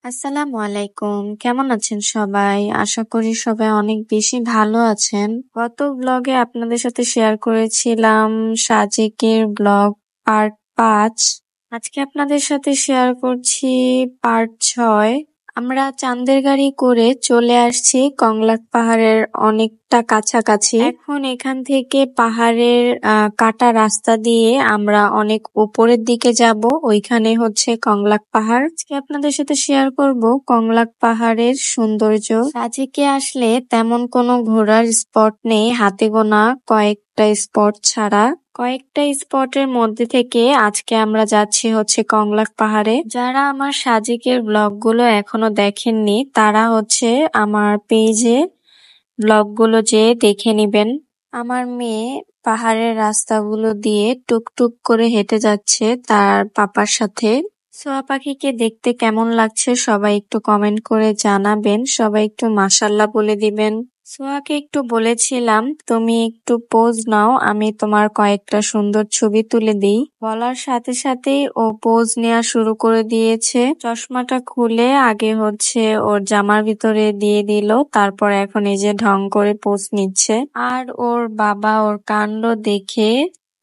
আসসালামু আলাইকুম। কেমন আছেন সবাই? আশা করি সবাই অনেক বেশি ভালো আছেন। গত ব্লগে আপনাদের সাথে শেয়ার করেছিলাম সাজেকের ব্লগ পার্ট ৫। আজকে আপনাদের সাথে শেয়ার করছি পার্ট ৬। আমরা চাঁদের গাড়ি করে চলে আসছি কংলাক পাহাড়ের অনেকটা কাছাকাছি। এখন এখান থেকে পাহাড়ের কাটা রাস্তা দিয়ে আমরা অনেক উপরের দিকে যাব। ওইখানে হচ্ছে কংলাক পাহাড়। আজকে আপনাদের সাথে শেয়ার করব কংলাক পাহাড়ের সৌন্দর্য। সাজেকে আসলে তেমন কোনো ঘোরার স্পট নেই, হাতে গোনা কয়েকটা স্পট ছাড়া। কয়েকটা স্পটের মধ্যে থেকে আজকে আমরা যাচ্ছি হচ্ছে কংলাক পাহাড়ে। যারা আমার সাজেকের ব্লগগুলো এখনো দেখেননি তারা হচ্ছে আমার পেজে ব্লগগুলো যেয়ে দেখে নিবেন। আমার মেয়ে পাহাড়ের রাস্তাগুলো দিয়ে টুকটুক করে হেঁটে যাচ্ছে তার পাপার সাথে। সোয়া পাখিকে দেখতে কেমন লাগছে সবাই একটু কমেন্ট করে জানাবেন, সবাই একটু মাশাআল্লাহ বলে দিবেন। সোয়াকে একটু বলেছিলাম তুমি একটু পোজ নাও, আমি তোমার কয়েকটা সুন্দর ছবি তুলে দিই। বলার সাথে সাথেই ও পোজ নেওয়া শুরু করে দিয়েছে। চশমাটা খুলে আগে হচ্ছে ওর জামার ভিতরে দিয়ে দিল, তারপর এখন এই যে ঢং করে পোজ নিচ্ছে। আর ওর বাবা ওর কাণ্ড দেখে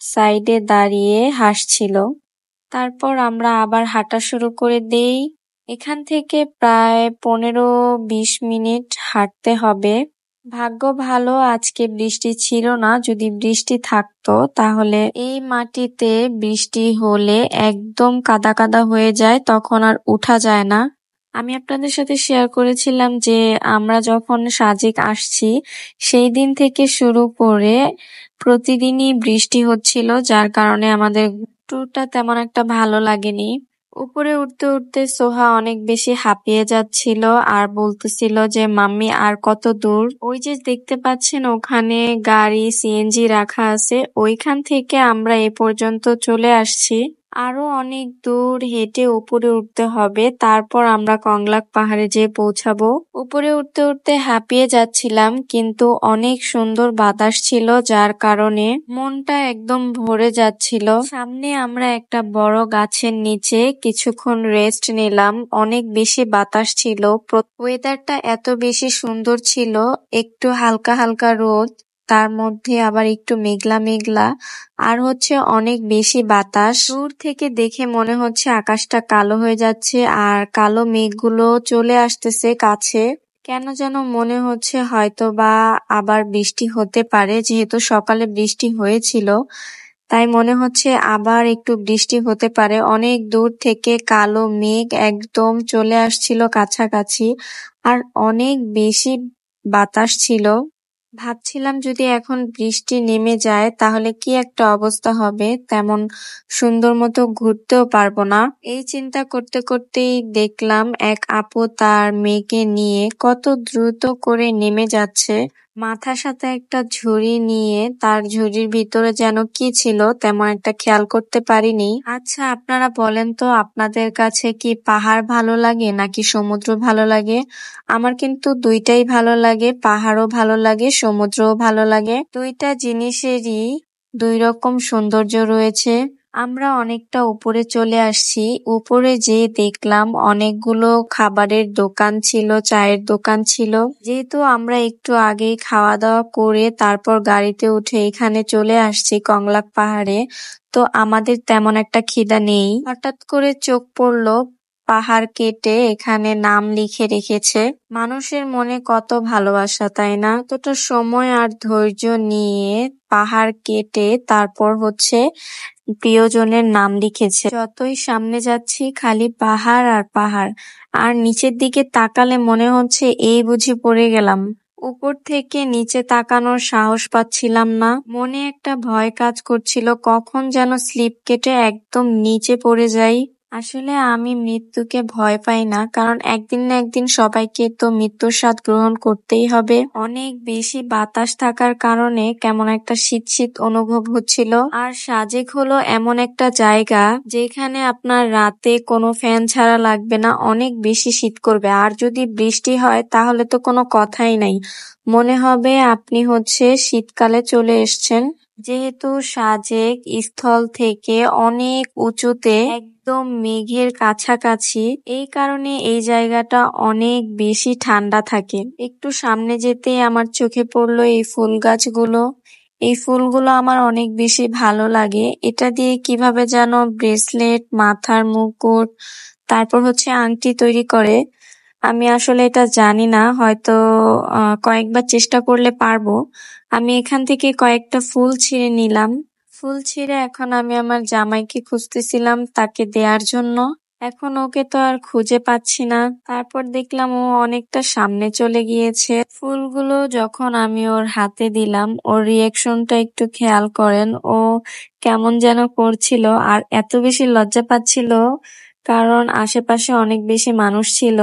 সাইডে দাঁড়িয়ে হাসছিল। তারপর আমরা আবার হাঁটা শুরু করে দেই। এখান থেকে প্রায় 15-20 মিনিট হাঁটতে হবে। ভাগ্য ভালো আজকে বৃষ্টি ছিল না, যদি বৃষ্টি থাকতো তাহলে এই মাটিতে বৃষ্টি হলে একদম কাদা কাদা হয়ে যায়, তখন আর উঠা যায় না। আমি আপনাদের সাথে শেয়ার করেছিলাম যে আমরা যখন সাজেক আসছি সেই দিন থেকে শুরু করে প্রতিদিনই বৃষ্টি হচ্ছিল, যার কারণে আমাদের ট্যুরটা তেমন একটা ভালো লাগেনি। উপরে উঠতে উঠতে সোহা অনেক বেশি হাঁপিয়ে যাচ্ছিল আর বলতেছিল যে মাম্মি আর কত দূর। ওই যে দেখতে পাচ্ছেন ওখানে গাড়ি সিএনজি রাখা আছে, ওইখান থেকে আমরা এ পর্যন্ত চলে আসছি। আরো অনেক দূর হেঁটে উপরে উঠতে হবে, তারপর আমরা কংলাক পাহাড়ে যেয়ে পৌঁছাবো। উপরে উঠতে উঠতে হাঁপিয়ে যাচ্ছিলাম, কিন্তু অনেক সুন্দর বাতাস ছিল যার কারণে মনটা একদম ভরে যাচ্ছিল। সামনে আমরা একটা বড় গাছের নিচে কিছুক্ষণ রেস্ট নিলাম, অনেক বেশি বাতাস ছিল। ওয়েদারটা এত বেশি সুন্দর ছিল, একটু হালকা হালকা রোদ, তার মধ্যে আবার একটু মেঘলা মেঘলা, আর হচ্ছে অনেক বেশি বাতাস। দূর থেকে দেখে মনে হচ্ছে আকাশটা কালো হয়ে যাচ্ছে আর কালো মেঘগুলো চলে আসতেছে কাছে। কেন যেন মনে হচ্ছে হয়তো বা আবার বৃষ্টি হতে পারে, যেহেতু সকালে বৃষ্টি হয়েছিল তাই মনে হচ্ছে আবার একটু বৃষ্টি হতে পারে। অনেক দূর থেকে কালো মেঘ একদম চলে আসছিল কাছাকাছি, আর অনেক বেশি বাতাস ছিল। ভাবছিলাম যদি এখন বৃষ্টি নেমে যায় তাহলে কি একটা অবস্থা হবে, তেমন সুন্দর মতো ঘুরতেও পারবো না। এই চিন্তা করতে করতেই দেখলাম এক আপু তার মেয়েকে নিয়ে কত দ্রুত করে নেমে যাচ্ছে। মাথার সাথে একটা ঝুড়ি নিয়ে, তার ঝুড়ির ভিতরে যেন কি ছিল তেমন একটা খেয়াল করতে পারিনি। আচ্ছা আপনারা বলেন তো আপনাদের কাছে কি পাহাড় ভালো লাগে নাকি সমুদ্র ভালো লাগে? আমার কিন্তু দুইটাই ভালো লাগে, পাহাড়ও ভালো লাগে সমুদ্রও ভালো লাগে। দুইটা জিনিসেরই দুই রকম সৌন্দর্য রয়েছে। আমরা অনেকটা উপরে চলে আসছি, উপরে যেয়ে দেখলাম অনেকগুলো খাবারের দোকান ছিল, চায়ের দোকান ছিল। যেহেতু আমরা একটু আগেই খাওয়া দাওয়া করে তারপর গাড়িতে উঠে এখানে চলে আসছি কংলাক পাহাড়ে, তো আমাদের তেমন একটা খিদা নেই। হঠাৎ করে চোখ পড়লো পাহাড় কেটে এখানে নাম লিখে রেখেছে। মানুষের মনে কত ভালোবাসা তাই না? এতটা সময় আর ধৈর্য নিয়ে পাহাড় কেটে তারপর হচ্ছে প্রিয়জনের নাম লিখেছে। যতই সামনে যাচ্ছি খালি পাহাড় আর পাহাড়, আর নিচের দিকে তাকালে মনে হচ্ছে এই বুঝি পড়ে গেলাম। উপর থেকে নিচে তাকানোর সাহস পাচ্ছিলাম না, মনে একটা ভয় কাজ করছিল কখন যেন স্লিপ কেটে একদম নিচে পড়ে যাই। আসলে আমি মৃত্যুকে ভয় পাই না, কারণ একদিন না একদিন সবাইকে তো মৃত্যুর স্বাদ গ্রহণ করতেই হবে। অনেক বেশি বাতাস থাকার কারণে কেমন একটা শীত শীত অনুভব হচ্ছিল। আর সাজেক হলো এমন একটা জায়গা যেখানে আপনার রাতে কোনো ফ্যান ছাড়া লাগবে না, অনেক বেশি শীত করবে। আর যদি বৃষ্টি হয় তাহলে তো কোনো কথাই নাই, মনে হবে আপনি হচ্ছে শীতকালে চলে এসছেন। যেহেতু সাজেক স্থল থেকে অনেক উঁচুতে একদম মেঘের কাছাকাছি, এই কারণে এই জায়গাটা অনেক বেশি ঠান্ডা থাকে। একটু সামনে যেতেই আমার চোখে পড়লো এই ফুল গাছগুলো। এই ফুলগুলো আমার অনেক বেশি ভালো লাগে। এটা দিয়ে কিভাবে যেন ব্রেসলেট, মাথার মুকুট, তারপর হচ্ছে আংটি তৈরি করে। আমি আসলে এটা জানি না, হয়তো কয়েকবার চেষ্টা করলে পারবো। আমি এখান থেকে কয়েকটা ফুল ছিঁড়ে নিলাম। ফুল ছিঁড়ে এখন আমি আমার জামাইকে খুঁজতেছিলাম তাকে দেয়ার জন্য। এখন ওকে তো আর খুঁজে পাচ্ছি না। তারপর দেখলাম ও অনেকটা সামনে চলে গিয়েছে। ফুলগুলো যখন আমি ওর হাতে দিলাম, ওর রিয়েকশনটা একটু খেয়াল করেন। ও কেমন যেন করছিল আর এত বেশি লজ্জা পাচ্ছিল, কারণ আশেপাশে অনেক বেশি মানুষ ছিল,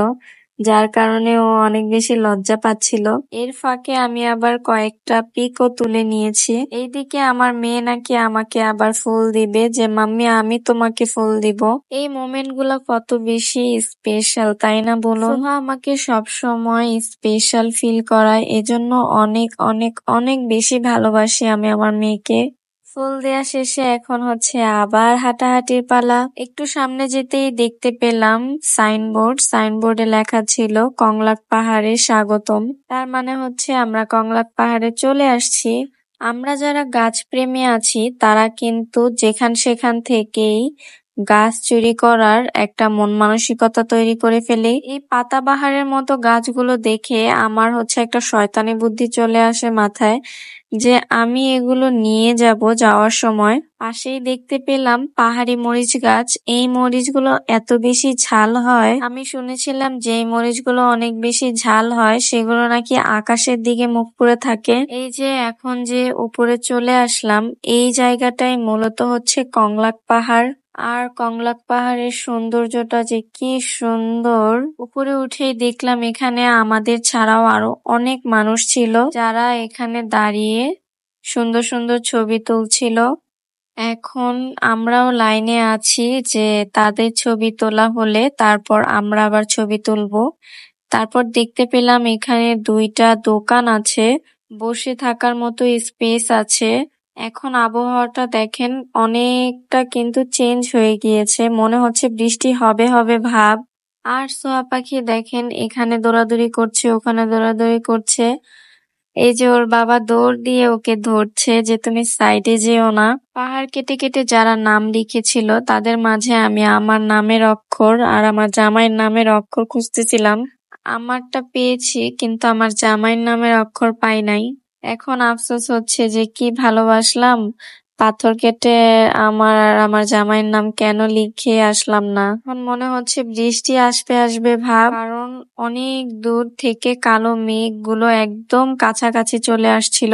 যার কারণে ও অনেক বেশি লজ্জা পাচ্ছিল। এর ফাঁকে আমি আবার কয়েকটা পিকও তুলে নিয়েছি। এইদিকে আমার মেয়ে নাকি আমাকে আবার ফুল দিবে, যে মাম্মি আমি তোমাকে ফুল দিব। এই মোমেন্ট গুলা কত বেশি স্পেশাল, তাই না বলুন? সোহা আমাকে সবসময় স্পেশাল ফিল করায়, এজন্য অনেক অনেক অনেক বেশি ভালোবাসি আমি আমার মেয়েকে। ফুল দেয়া শেষে এখন হচ্ছে আবার হাঁটাহাঁটির পালা। একটু সামনে যেতেই দেখতে পেলাম সাইনবোর্ড। সাইনবোর্ডে লেখা ছিল কংলাক পাহাড়ে স্বাগতম। তার মানে হচ্ছে আমরা কংলাক পাহাড়ে চলে আসছি। আমরা যারা গাছ প্রেমী আছি তারা কিন্তু যেখান সেখান থেকেই গাছ চুরি করার একটা মন মানসিকতা তৈরি করে ফেলি। এই পাতাবাহারের মতো গাছগুলো দেখে আমার হচ্ছে একটা শয়তানি বুদ্ধি চলে আসে মাথায়, যে আমি এগুলো নিয়ে যাব। যাওয়ার সময় পাশেই দেখতে পেলাম পাহাড়ি মরিচ গাছ। এই মরিচগুলো এত বেশি ঝাল হয়, আমি শুনেছিলাম যে এই মরিচগুলো অনেক বেশি ঝাল হয় সেগুলো নাকি আকাশের দিকে মুখ করে থাকে। এই যে এখন যে উপরে চলে আসলাম, এই জায়গাটাই মূলত হচ্ছে কংলাক পাহাড়। আর কংলাক পাহাড়ের সৌন্দর্যটা যে কি সুন্দর! উপরে উঠেই দেখলাম এখানে আমাদের ছাড়াও আরো অনেক মানুষ ছিল, যারা এখানে দাঁড়িয়ে সুন্দর সুন্দর ছবি তুলছিল। এখন আমরাও লাইনে আছি যে তাদের ছবি তোলা হলে তারপর আমরা আবার ছবি তুলবো। তারপর দেখতে পেলাম এখানে দুইটা দোকান আছে, বসে থাকার মতো স্পেস আছে। এখন আবহাওয়াটা দেখেন অনেকটা কিন্তু চেঞ্জ হয়ে গিয়েছে, মনে হচ্ছে বৃষ্টি হবে হবে ভাব। আর সোয়া পাখি দেখেন এখানে দৌড়াদৌড়ি করছে, ওখানে দৌড়াদৌড়ি করছে। এই যে ওর বাবা দৌড় দিয়ে ওকে ধরছে যে তুমি সাইডে যেও না। পাহাড় কেটে কেটে যারা নাম লিখেছিল তাদের মাঝে আমি আমার নামের অক্ষর আর আমার জামাইয়ের নামের অক্ষর খুঁজতেছিলাম। আমারটা পেয়েছি, কিন্তু আমার জামাইয়ের নামের অক্ষর পাই নাই। এখন আফসোস হচ্ছে যে কি ভালোবাসলাম, পাথর কেটে আমার আর আমার জামাইয়ের নাম কেন লিখে আসলাম না। এখন মনে হচ্ছে বৃষ্টি আসবে আসবে ভাব, কারণ অনেক দূর থেকে কালো মেঘগুলো একদম কাছাকাছি চলে আসছিল।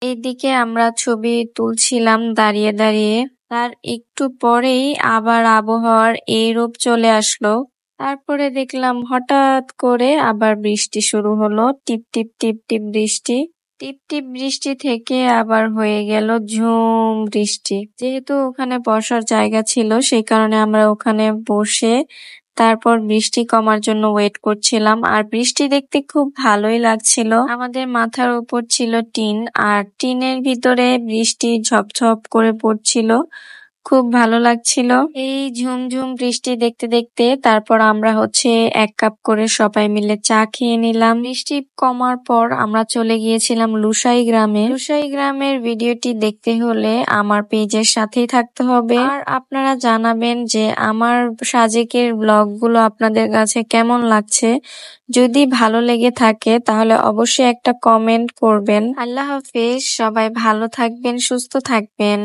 এইদিকে আমরা ছবি তুলছিলাম দাঁড়িয়ে দাঁড়িয়ে, তার একটু পরেই আবার আবহাওয়ার এই রূপ চলে আসলো। তারপরে দেখলাম হঠাৎ করে আবার বৃষ্টি শুরু হলো, টিপ টিপ টিপ টিপ বৃষ্টি। টিপ টিপ বৃষ্টি থেকে আবার হয়ে গেল ঝুম বৃষ্টি। যেহেতু ওখানে বসার জায়গা ছিল সেই কারণে আমরা ওখানে বসে তারপর বৃষ্টি কমার জন্য ওয়েট করছিলাম। আর বৃষ্টি দেখতে খুব ভালোই লাগছিল। আমাদের মাথার উপর ছিল টিন, আর টিনের ভিতরে বৃষ্টি ঝপঝপ করে পড়ছিল, খুব ভালো লাগছিল। এই ঝুমঝুম বৃষ্টি দেখতে দেখতে তারপর আমরা হচ্ছে 1 কাপ করে সবাই মিলে চা খেয়ে নিলাম। বৃষ্টি কমার পর আমরা চলে গিয়েছিলাম লুসাই গ্রামে। লুসাই গ্রামের ভিডিওটি দেখতে হলে আমার পেজের সাথেই থাকতে হবে। আর আপনারা জানাবেন যে আমার সাজেকের ব্লগগুলো আপনাদের কাছে কেমন লাগছে। যদি ভালো লেগে থাকে তাহলে অবশ্যই একটা কমেন্ট করবেন। আল্লাহ হাফেজ, সবাই ভালো থাকবেন, সুস্থ থাকবেন।